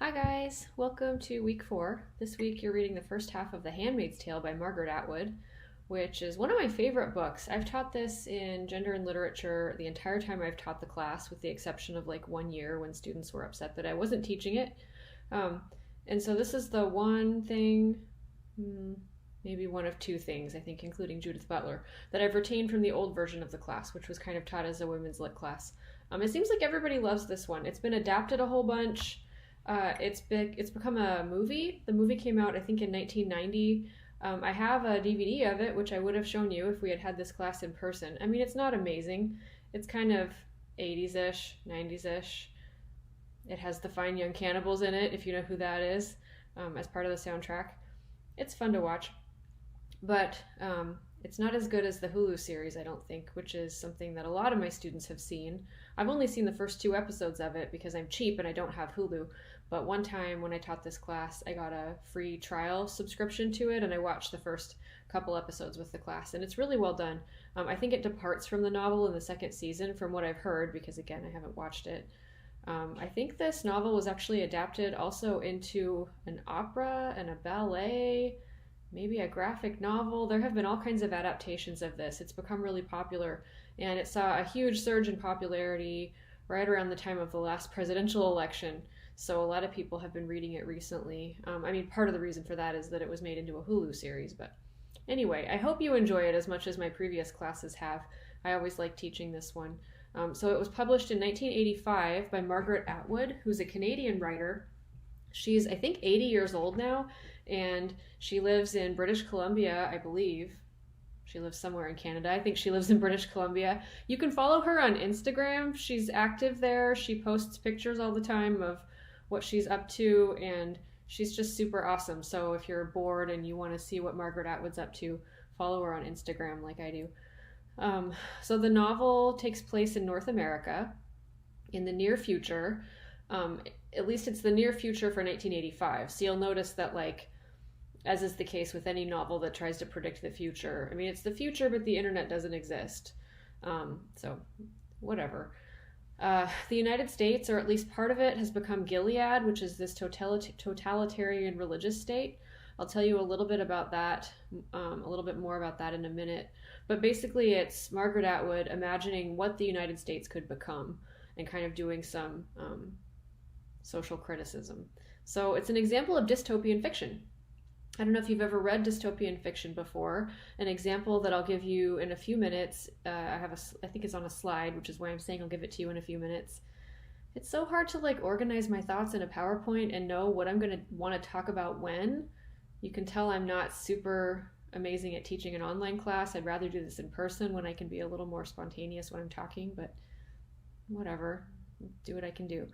Hi guys, welcome to week 4. This week you're reading the first half of The Handmaid's Tale by Margaret Atwood, which is one of my favorite books. I've taught this in gender and literature the entire time I've taught the class, with the exception of like 1 year when students were upset that I wasn't teaching it. Um, and so this is the one thing, maybe one of two things, I think, including Judith Butler, that I've retained from the old version of the class, which was kind of taught as a women's lit class. It seems like everybody loves this one. It's been adapted a whole bunch. It's become a movie. The movie came out, I think, in 1990. I have a DVD of it, which I would have shown you if we had had this class in person. I mean, it's not amazing. It's kind of 80s-ish, 90s-ish. It has the Fine Young Cannibals in it, if you know who that is, as part of the soundtrack. It's fun to watch, but it's not as good as the Hulu series, I don't think, which is something that a lot of my students have seen. I've only seen the first 2 episodes of it because I'm cheap and I don't have Hulu. But one time when I taught this class, I got a free trial subscription to it, and I watched the first couple episodes with the class, and it's really well done. I think it departs from the novel in the second season, from what I've heard, because again, I haven't watched it. I think this novel was actually adapted also into an opera and a ballet, maybe a graphic novel. There have been all kinds of adaptations of this. It's become really popular, and it saw a huge surge in popularity right around the time of the last presidential election. So a lot of people have been reading it recently. I mean, part of the reason for that is that it was made into a Hulu series. But anyway, I hope you enjoy it as much as my previous classes have. I always like teaching this one. So it was published in 1985 by Margaret Atwood, who's a Canadian writer. She's, I think, 80 years old now, and she lives in British Columbia, I believe. She lives somewhere in Canada. I think she lives in British Columbia. You can follow her on Instagram. She's active there. She posts pictures all the time of what she's up to, and she's just super awesome. So if you're bored and you want to see what Margaret Atwood's up to, follow her on Instagram like I do. So the novel takes place in North America in the near future. At least it's the near future for 1985. So you'll notice that, like, as is the case with any novel that tries to predict the future, I mean, it's the future, but the internet doesn't exist. So whatever. The United States, or at least part of it, has become Gilead, which is this totalitarian religious state. I'll tell you a little bit about that, a little bit more about that in a minute. But basically, it's Margaret Atwood imagining what the United States could become and kind of doing some social criticism. So it's an example of dystopian fiction. I don't know if you've ever read dystopian fiction before. An example that I'll give you in a few minutes, I think it's on a slide, which is why I'm saying I'll give it to you in a few minutes. It's so hard to like organize my thoughts in a PowerPoint and know what I'm going to want to talk about when. You can tell I'm not super amazing at teaching an online class. I'd rather do this in person when I can be a little more spontaneous when I'm talking, but whatever, do what I can do.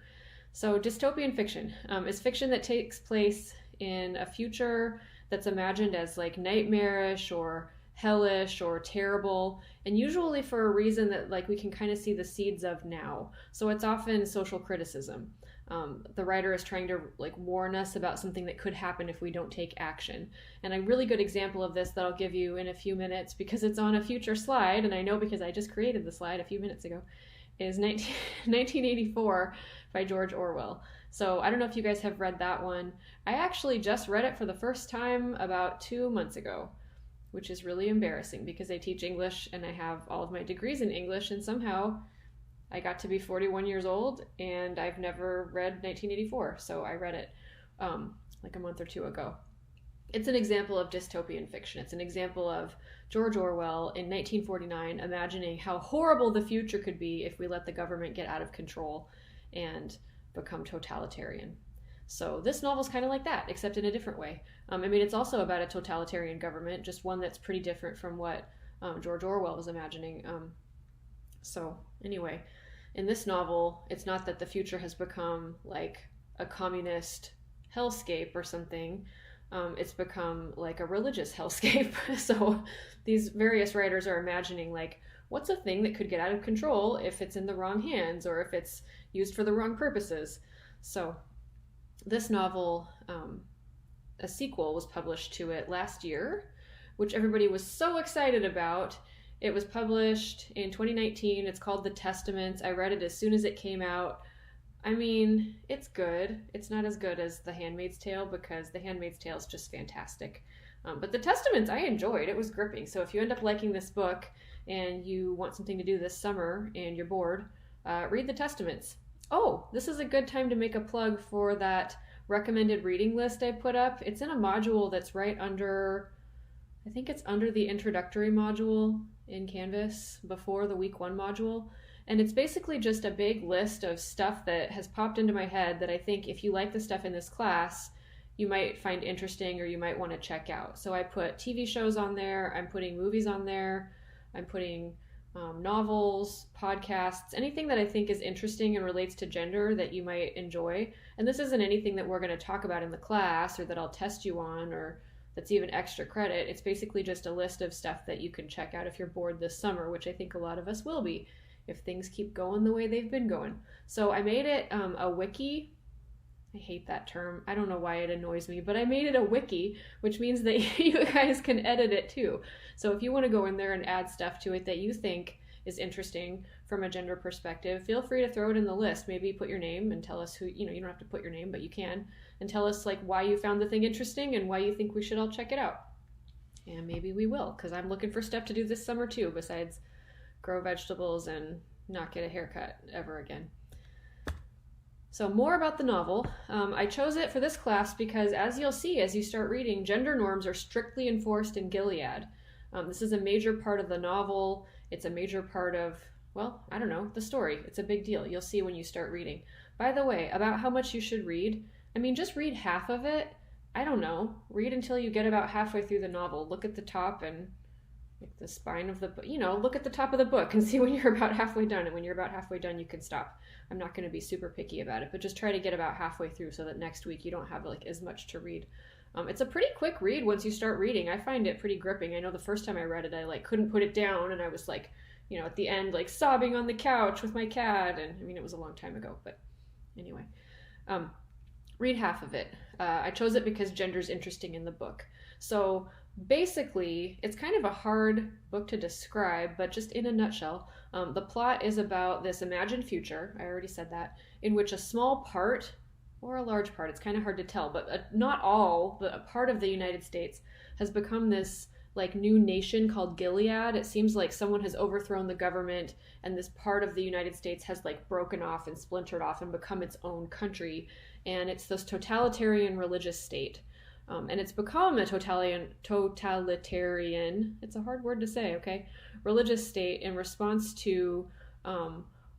So dystopian fiction is fiction that takes place in a future that's imagined as like nightmarish or hellish or terrible, and usually for a reason that like we can kind of see the seeds of now. So it's often social criticism. The writer is trying to like warn us about something that could happen if we don't take action. And a really good example of this that I'll give you in a few minutes, because it's on a future slide, and I know because I just created the slide a few minutes ago, is 1984 by George Orwell. So I don't know if you guys have read that one. I actually just read it for the first time about 2 months ago, which is really embarrassing because I teach English and I have all of my degrees in English, and somehow I got to be 41 years old and I've never read 1984. So I read it like a month or two ago. It's an example of dystopian fiction. It's an example of George Orwell in 1949 imagining how horrible the future could be if we let the government get out of control and become totalitarian. So this novel's kind of like that, except in a different way. I mean, it's also about a totalitarian government, just one that's pretty different from what George Orwell was imagining. So anyway, in this novel, it's not that the future has become like a communist hellscape or something. It's become like a religious hellscape. So these various writers are imagining like, what's a thing that could get out of control if it's in the wrong hands or if it's used for the wrong purposes. So this novel, a sequel was published to it last year, which everybody was so excited about. It was published in 2019. It's called The Testaments. I read it as soon as it came out. I mean, it's good. It's not as good as The Handmaid's Tale because The Handmaid's Tale is just fantastic. But The Testaments I enjoyed. It was gripping. So if you end up liking this book and you want something to do this summer and you're bored, read The Testaments. Oh, this is a good time to make a plug for that recommended reading list I put up. It's in a module that's right under, I think it's under the introductory module in Canvas before the week 1 module. And it's basically just a big list of stuff that has popped into my head that I think if you like the stuff in this class, you might find interesting or you might want to check out. So I put TV shows on there, I'm putting movies on there, I'm putting novels, podcasts, anything that I think is interesting and relates to gender that you might enjoy. And this isn't anything that we're going to talk about in the class or that I'll test you on or that's even extra credit. It's basically just a list of stuff that you can check out if you're bored this summer, which I think a lot of us will be if things keep going the way they've been going. So I made it a wiki. I hate that term. I don't know why it annoys me, but I made it a wiki, which means that you guys can edit it too. So if you want to go in there and add stuff to it that you think is interesting from a gender perspective, feel free to throw it in the list. Maybe put your name and tell us who, you don't have to put your name, but you can, and tell us like why you found the thing interesting and why you think we should all check it out. And maybe we will, because I'm looking for stuff to do this summer too, besides grow vegetables and not get a haircut ever again. So more about the novel. I chose it for this class because, as you'll see as you start reading, gender norms are strictly enforced in Gilead. This is a major part of the novel. It's a major part of, well, I don't know, the story. It's a big deal. You'll see when you start reading. By the way, about how much you should read, I mean, just read half of it. I don't know. Read until you get about halfway through the novel. Look at the top and like the spine of the book, look at the top of the book and see when you're about halfway done. And when you're about halfway done, you can stop. I'm not going to be super picky about it, but just try to get about halfway through so that next week you don't have like as much to read. It's a pretty quick read once you start reading. I find it pretty gripping. I know the first time I read it, I like couldn't put it down, and I was like, at the end, like sobbing on the couch with my cat. And I mean, it was a long time ago, but anyway, read half of it. I chose it because gender's interesting in the book. So basically, it's kind of a hard book to describe, but just in a nutshell, the plot is about this imagined future, I already said that, in which a small part, or a large part, it's kind of hard to tell, but not all, but a part of the United States has become this like new nation called Gilead. It seems like someone has overthrown the government and this part of the United States has like broken off and splintered off and become its own country. And it's this totalitarian religious state. And it's become a totalitarian, it's a hard word to say, okay, religious state in response to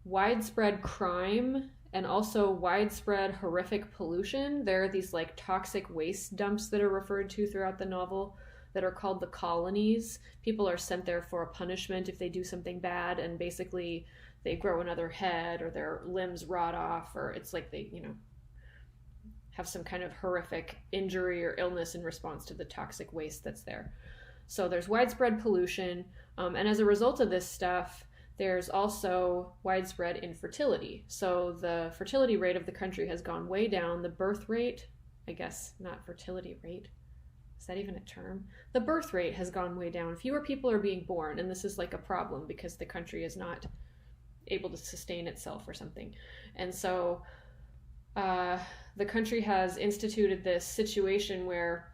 widespread crime and also widespread horrific pollution. There are these like toxic waste dumps that are referred to throughout the novel that are called the colonies. People are sent there for a punishment if they do something bad, and basically they grow another head or their limbs rot off, or it's like they, have some kind of horrific injury or illness in response to the toxic waste that's there. So there's widespread pollution, and as a result of this stuff, there's also widespread infertility. So the fertility rate of the country has gone way down. The birth rate, I guess not fertility rate, is that even a term? The birth rate has gone way down. Fewer people are being born, and this is like a problem because the country is not able to sustain itself or something. And so the country has instituted this situation where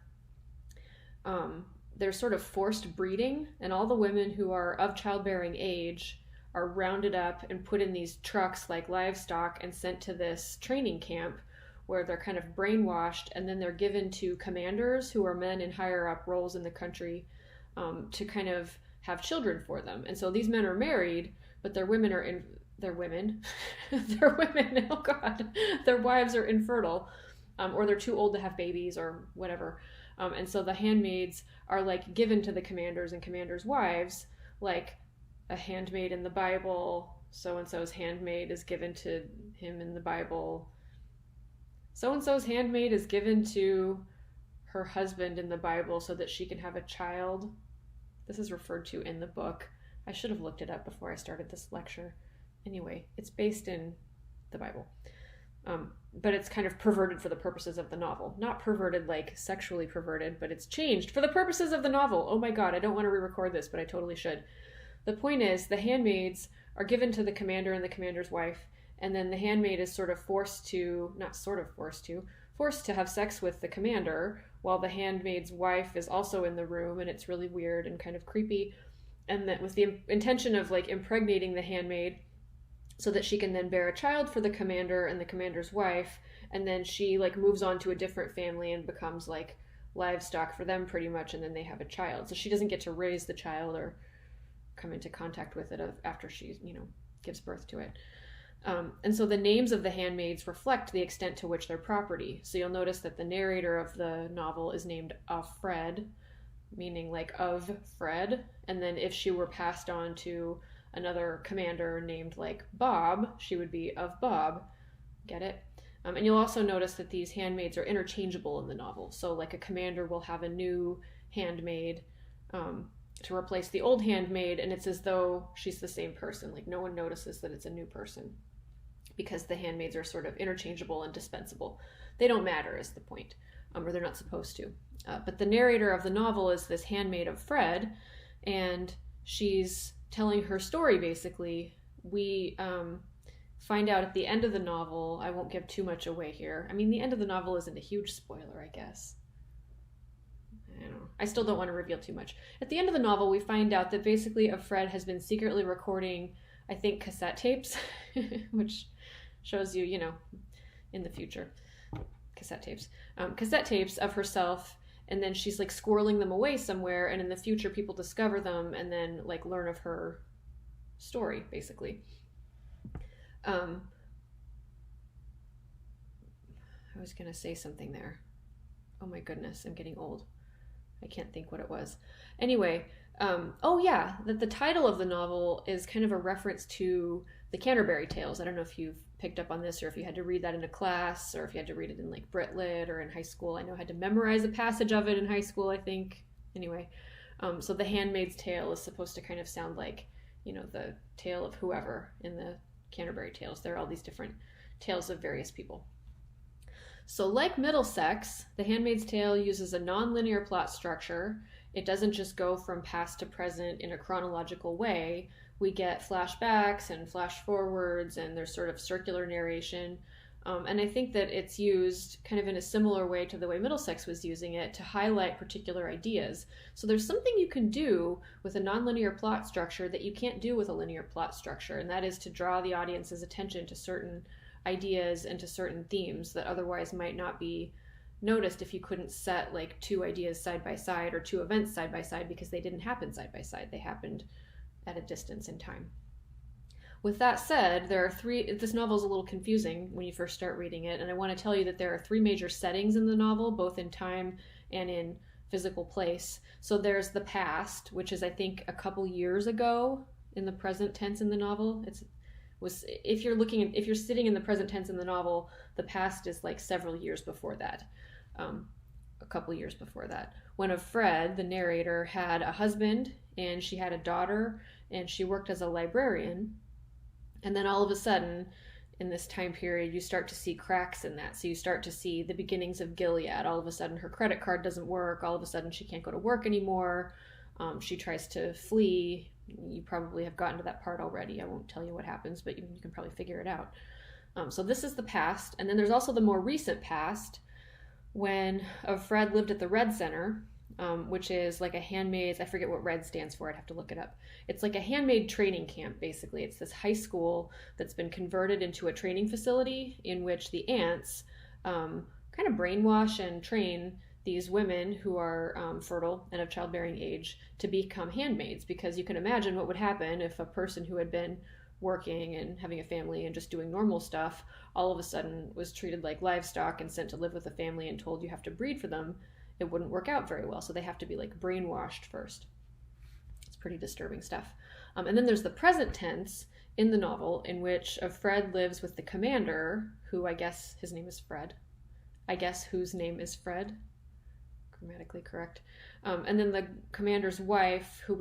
there's sort of forced breeding, and all the women who are of childbearing age are rounded up and put in these trucks like livestock and sent to this training camp where they're kind of brainwashed, and then they're given to commanders who are men in higher up roles in the country to kind of have children for them. And so these men are married, but their women are they're women, oh God, their wives are infertile, or they're too old to have babies or whatever. And so the handmaids are like given to the commanders and commanders' wives, like a handmaid in the Bible, so-and-so's handmaid is given to him in the Bible. So-and-so's handmaid is given to her husband in the Bible so that she can have a child. This is referred to in the book. I should have looked it up before I started this lecture. Anyway, it's based in the Bible. But it's kind of perverted for the purposes of the novel. Not perverted like sexually perverted, but it's changed for the purposes of the novel. Oh my God, I don't want to re-record this, but I totally should. The point is, the handmaids are given to the commander and the commander's wife, and then the handmaid is sort of forced to have sex with the commander, while the handmaid's wife is also in the room, and it's really weird and kind of creepy, and that with the intention of like impregnating the handmaid so that she can then bear a child for the commander and the commander's wife, and then she like moves on to a different family and becomes like livestock for them pretty much, and then they have a child. So she doesn't get to raise the child or come into contact with it after she, gives birth to it. And so the names of the handmaids reflect the extent to which they're property. So you'll notice that the narrator of the novel is named Offred, meaning like of Fred. And then if she were passed on to another commander named like Bob, she would be of Bob. Get it? And you'll also notice that these handmaids are interchangeable in the novel. So like a commander will have a new handmaid to replace the old handmaid, and it's as though she's the same person. Like no one notices that it's a new person because the handmaids are sort of interchangeable and dispensable. They don't matter is the point, or they're not supposed to. But the narrator of the novel is this handmaid of Fred, and she's telling her story basically. We find out at the end of the novel, I won't give too much away here. I mean, the end of the novel isn't a huge spoiler, I guess. I don't know. I still don't want to reveal too much. At the end of the novel, we find out that basically Fred has been secretly recording, I think, cassette tapes, which shows you, in the future, cassette tapes of herself, and then she's like squirreling them away somewhere, and in the future people discover them and then like learn of her story, basically. I was going to say something there. Oh my goodness, I'm getting old. I can't think what it was. Anyway, that the title of the novel is kind of a reference to the Canterbury Tales. I don't know if you've picked up on this or if you had to read that in a class or if you had to read it in like Brit Lit or in high school. I know I had to memorize a passage of it in high school, I think. Anyway, so the Handmaid's Tale is supposed to kind of sound like, the tale of whoever in the Canterbury Tales. There are all these different tales of various people. So like Middlesex, The Handmaid's Tale uses a non-linear plot structure. It doesn't just go from past to present in a chronological way. We get flashbacks and flash forwards, and there's sort of circular narration. And I think that it's used kind of in a similar way to the way Middlesex was using it to highlight particular ideas. So there's something you can do with a nonlinear plot structure that you can't do with a linear plot structure, and that is to draw the audience's attention to certain ideas and to certain themes that otherwise might not be noticed if you couldn't set like two ideas side by side or two events side by side, because they didn't happen side by side. They happened at a distance in time. With that said, this novel is a little confusing when you first start reading it, and I want to tell you that there are three major settings in the novel, both in time and in physical place. So there's the past, which is I think a couple years ago in the present tense in the novel. If you're sitting in the present tense in the novel, the past is like several years before that, a couple years before that. When Fred, the narrator, had a husband and she had a daughter and she worked as a librarian. And then all of a sudden, in this time period, you start to see cracks in that. So you start to see the beginnings of Gilead. All of a sudden, her credit card doesn't work. All of a sudden, she can't go to work anymore. She tries to flee. You probably have gotten to that part already. I won't tell you what happens, but you can probably figure it out. So this is the past. And then there's also the more recent past, when Fred lived at the Red Center, which is like a handmaid's, I forget what RED stands for, I'd have to look it up. It's like a handmaid training camp, basically. It's this high school that's been converted into a training facility in which the aunts kind of brainwash and train these women who are fertile and of childbearing age to become handmaids, because you can imagine what would happen if a person who had been working and having a family and just doing normal stuff all of a sudden was treated like livestock and sent to live with a family and told you have to breed for them. It wouldn't work out very well. So they have to be like brainwashed first. It's pretty disturbing stuff. And then there's the present tense in the novel in which Fred lives with the commander, who I guess his name is Fred. I guess whose name is Fred. Grammatically correct. And then the commander's wife, whose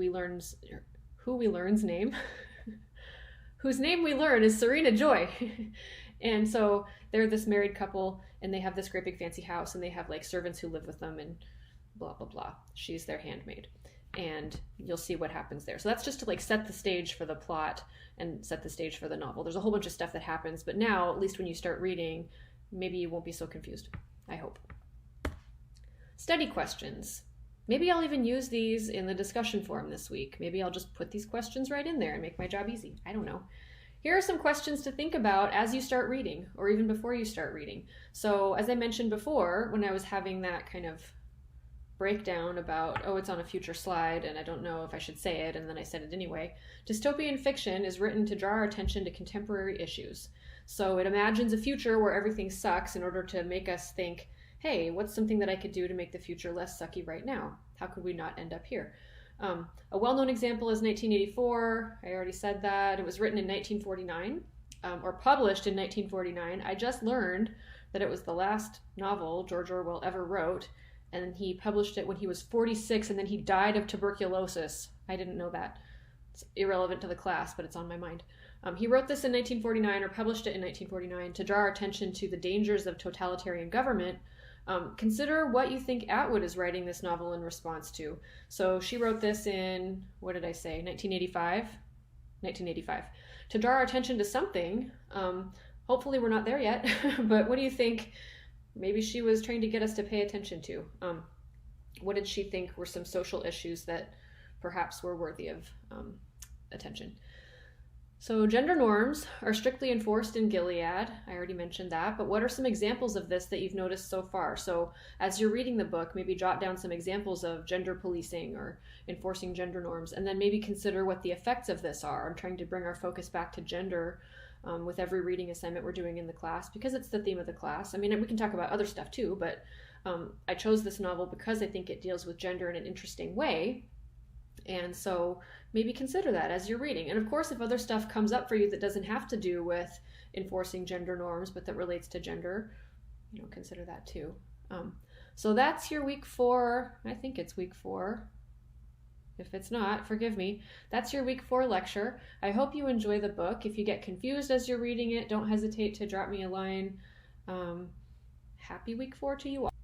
name we learn is Serena Joy. And so they're this married couple, and they have this great big fancy house, and they have like servants who live with them and blah, blah, blah. She's their handmaid. and you'll see what happens there. So that's just to like set the stage for the plot and set the stage for the novel. There's a whole bunch of stuff that happens, but now, at least when you start reading, maybe you won't be so confused. I hope. Study questions. Maybe I'll even use these in the discussion forum this week. Maybe I'll just put these questions right in there and make my job easy. I don't know. Here are some questions to think about as you start reading, or even before you start reading. So, as I mentioned before, when I was having that kind of breakdown about, oh, it's on a future slide and I don't know if I should say it, and then I said it anyway, dystopian fiction is written to draw our attention to contemporary issues. So it imagines a future where everything sucks in order to make us think, hey, what's something that I could do to make the future less sucky right now? How could we not end up here? A well-known example is 1984. I already said that. It was written in 1949, or published in 1949. I just learned that it was the last novel George Orwell ever wrote, and he published it when he was 46, and then he died of tuberculosis. I didn't know that. It's irrelevant to the class, but it's on my mind. He wrote this in 1949, or published it in 1949, to draw our attention to the dangers of totalitarian government. Consider what you think Atwood is writing this novel in response to. So she wrote this in, what did I say, 1985? 1985. To draw our attention to something. Hopefully we're not there yet, but what do you think maybe she was trying to get us to pay attention to? What did she think were some social issues that perhaps were worthy of attention? So gender norms are strictly enforced in Gilead. I already mentioned that, but what are some examples of this that you've noticed so far? So as you're reading the book, maybe jot down some examples of gender policing or enforcing gender norms, and then maybe consider what the effects of this are. I'm trying to bring our focus back to gender with every reading assignment we're doing in the class, because it's the theme of the class. I mean, we can talk about other stuff too, but I chose this novel because I think it deals with gender in an interesting way. And so maybe consider that as you're reading. And of course, if other stuff comes up for you that doesn't have to do with enforcing gender norms, but that relates to gender, consider that too. So that's your week 4. I think it's week 4. If it's not, forgive me. That's your week 4 lecture. I hope you enjoy the book. If you get confused as you're reading it, don't hesitate to drop me a line. Happy week 4 to you all.